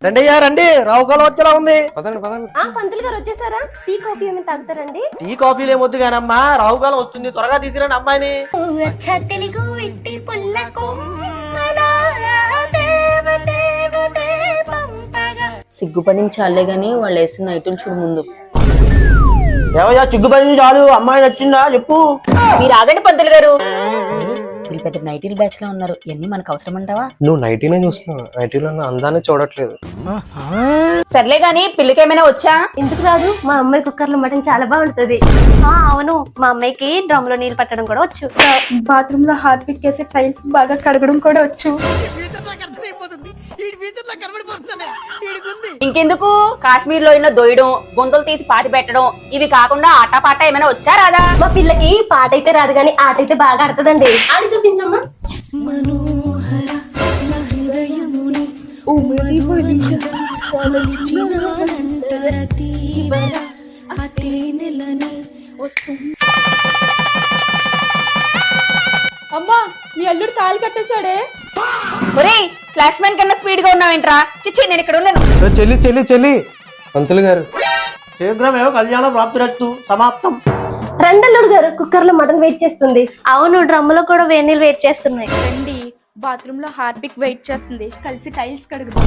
రండి రండి, రావుకాలం వచ్చేలా ఉంది. పంతులు గారు వచ్చేసారా? టీ కాఫీ ఏమైనా తాగుతారండి? టీ కాఫీలు ఏమొద్దు కానమ్మా, రావుకాలం వస్తుంది, త్వరగా తీసిరండి అమ్మాయిని. సిగ్గుపడించాలే గాని వాళ్ళు వేసిన నైటులు చూడు ముందు. ఏవయ్యా చిగ్గుపడి చాలు, అమ్మాయి నచ్చిందా చెప్పు. మీరు ఆగండి పంతులు గారు. వీళ్ళు పెద్ద నైటీల్ బ్యాచ్ లో ఉన్నారు, ఇవన్నీ మనకు అవసరం అంటావా? నువ్వు నైటీనే చూస్తున్నావు, నైటీలో అందాన్ని చూడట్లేదు. సర్లే గాని పిల్లకి ఏమైనా వచ్చా? ఎందుకు రాదు, మా అమ్మాయి కుక్కర్ లో మటన్ చాలా బాగుంటది. అవును, మా అమ్మాయికి డ్రమ్ లో నీళ్ళు పట్టడం కూడా వచ్చు. బాత్రూమ్ లో హార్పిక్ వేసి టైల్స్ బాగా కడగడం కూడా వచ్చు. ఇంకెందుకు, కాశ్మీర్ లో ఉన్న దొయ్యడం, గొంతులు తీసి పాటి పెట్టడం, ఇవి కాకుండా ఆట పాట ఏమైనా వచ్చా రాదా? మా పిల్లకి పాట అయితే రాదు కానీ ఆట అయితే బాగా ఆడుతుందండి. ఆడి చూపించమ్మా. అమ్మా, మీ అల్లుడు తాళి కట్టేశాడే. ఒరేయ్, ఫ్లాష్ మ్యాన్ కన్నా స్పీడ్ గా ఉన్నావేంట్రా? చిచ్చి, నేను ఇక్కడ ఉన్నాను. చెల్లి చెల్లి చెల్లి పంతులు గారు, శీఘ్రమేవో కళ్యాణం ప్రాప్తిరస్తు సమాప్తం. రెండల్లుడు గారు, కుక్కర్ లో మటన్ వెయిట్ చేస్తుంది. అవును, డ్రమ్ లో కూడా వేడి నీళ్ళు వెయిట్ చేస్తున్నాయి. రండి, బాత్రూమ్ లో హార్పిక్ వెయిట్ చేస్తుంది, కలిసి టైల్స్ కడుగుదాం.